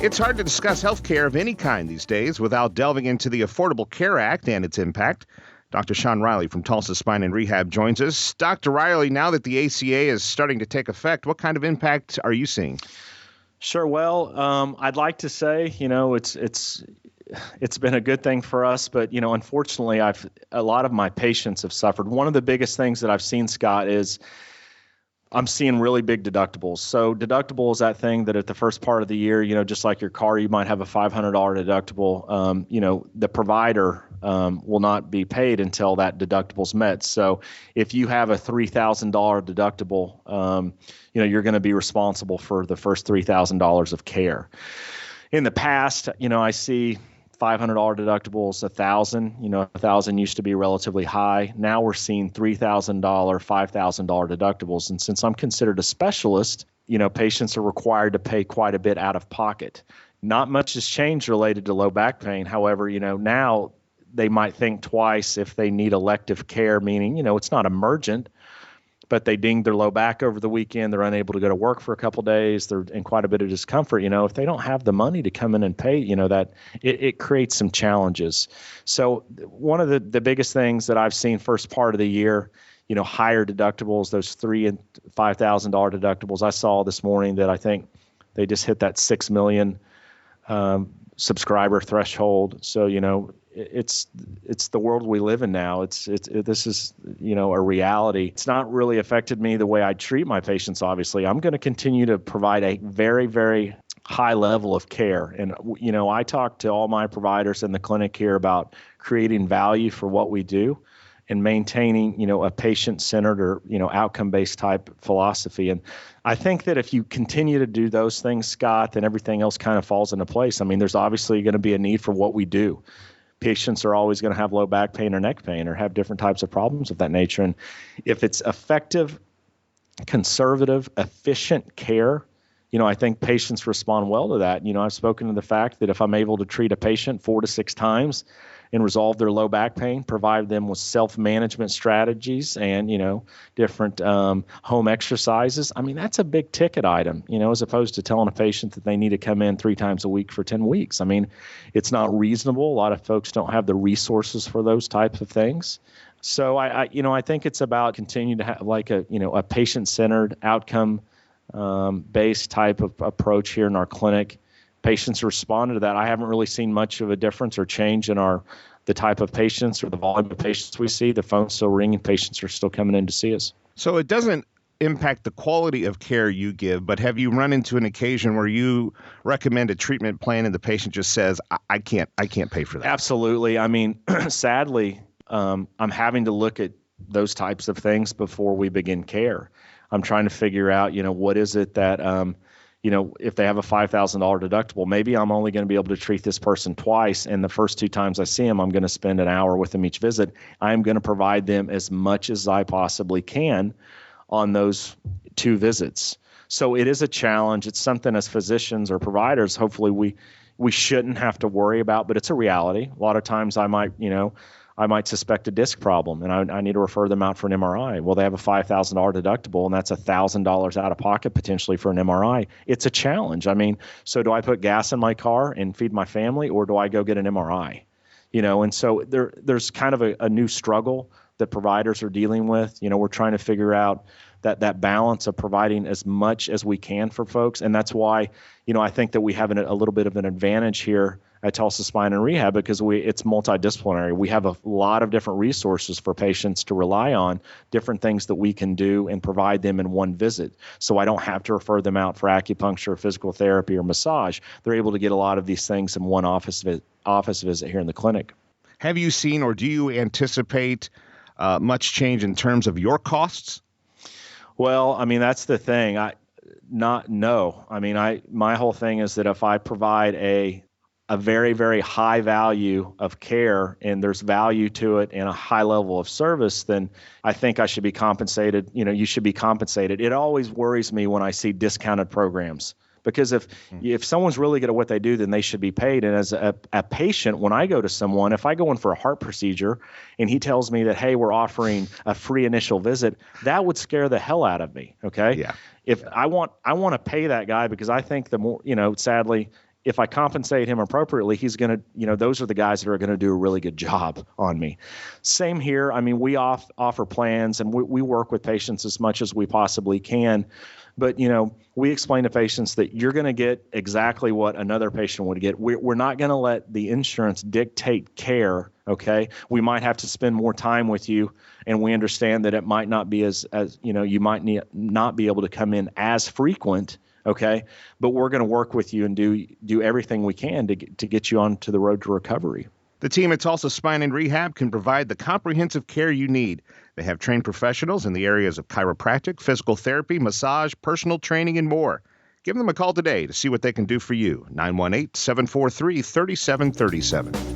It's hard to discuss health care of any kind these days without delving into the Affordable Care Act and its impact. Dr. Sean Riley from Tulsa Spine and Rehab joins us. Dr. Riley, now that the ACA is starting to take effect, what kind of impact are you seeing? Sure. Well, I'd like to say, it's been a good thing for us, but unfortunately, a lot of my patients have suffered. One of the biggest things that I've seen, Scott, is I'm seeing really big deductibles. So deductible is that thing that at the first part of the year, just like your car, you might have a $500 deductible. The provider will not be paid until that deductible's met. So if you have a $3,000 deductible, you're going to be responsible for the first $3,000 of care. In the past, I see $500 deductibles, $1,000. $1,000 used to be relatively high. Now we're seeing $3,000, $5,000 deductibles. And since I'm considered a specialist, patients are required to pay quite a bit out of pocket. Not much has changed related to low back pain. However, now they might think twice if they need elective care, meaning, it's not emergent, but they dinged their low back over the weekend. They're unable to go to work for a couple of days. They're in quite a bit of discomfort. If they don't have the money to come in and pay, that it creates some challenges. So one of the biggest things that I've seen first part of the year, higher deductibles, those $3,000 and $5,000 deductibles. I saw this morning that I think they just hit that 6 million subscriber threshold. So, it's the world we live in now. This is, a reality. It's not really affected me the way I treat my patients, obviously. I'm going to continue to provide a very, very high level of care. And, I talk to all my providers in the clinic here about creating value for what we do and maintaining, a patient-centered or, outcome-based type philosophy. And I think that if you continue to do those things, Scott, then everything else kind of falls into place. I mean, there's obviously going to be a need for what we do. Patients are always going to have low back pain or neck pain or have different types of problems of that nature. And if it's effective, conservative, efficient care, I think patients respond well to that. I've spoken to the fact that if I'm able to treat a patient 4 to 6 times and resolve their low back pain, provide them with self-management strategies and, different home exercises. I mean, that's a big ticket item, as opposed to telling a patient that they need to come in 3 times a week for 10 weeks. I mean, it's not reasonable. A lot of folks don't have the resources for those types of things. So I think it's about continuing to have like a patient-centered outcome based type of approach here in our clinic. Patients responded to that. I haven't really seen much of a difference or change in the type of patients or the volume of patients we see. The phone's still ringing. Patients are still coming in to see us. So it doesn't impact the quality of care you give, but have you run into an occasion where you recommend a treatment plan and the patient just says, I can't pay for that? Absolutely. I mean, sadly, I'm having to look at those types of things before we begin care. I'm trying to figure out, what is it that, if they have a $5,000 deductible, maybe I'm only going to be able to treat this person twice. And the first 2 times I see them, I'm going to spend an hour with them each visit. I'm going to provide them as much as I possibly can on those 2 visits. So it is a challenge. It's something as physicians or providers, hopefully we shouldn't have to worry about, but it's a reality. A lot of times I might suspect a disc problem and I need to refer them out for an MRI. Well, they have a $5,000 deductible and that's $1,000 out of pocket potentially for an MRI. It's a challenge. I mean, so do I put gas in my car and feed my family or do I go get an MRI? And so there's kind of a new struggle that providers are dealing with. We're trying to figure out that balance of providing as much as we can for folks. And that's why, I think that we have a little bit of an advantage here at Tulsa Spine and Rehab because it's multidisciplinary. We have a lot of different resources for patients to rely on, different things that we can do and provide them in one visit. So I don't have to refer them out for acupuncture, physical therapy, or massage. They're able to get a lot of these things in one office visit here in the clinic. Have you seen or do you anticipate much change in terms of your costs? Well, I mean, that's the thing. My whole thing is that if I provide a very, very high value of care and there's value to it and a high level of service, then I think I should be compensated. You should be compensated. It always worries me when I see discounted programs because if someone's really good at what they do, then they should be paid. And as a patient, when I go to someone, if I go in for a heart procedure and he tells me that, hey, we're offering a free initial visit, that would scare the hell out of me. Okay. Yeah. If I want to pay that guy because I think the more, sadly, if I compensate him appropriately, he's going to, those are the guys that are going to do a really good job on me. Same here. I mean, we offer plans and we work with patients as much as we possibly can. But, we explain to patients that you're going to get exactly what another patient would get. We're not going to let the insurance dictate care. Okay. We might have to spend more time with you, and we understand that it might not be as you might not be able to come in as frequent. Okay. But we're going to work with you and do everything we can to get you onto the road to recovery. The team at Tulsa Spine and Rehab can provide the comprehensive care you need. They have trained professionals in the areas of chiropractic, physical therapy, massage, personal training, and more. Give them a call today to see what they can do for you. 918-743-3737.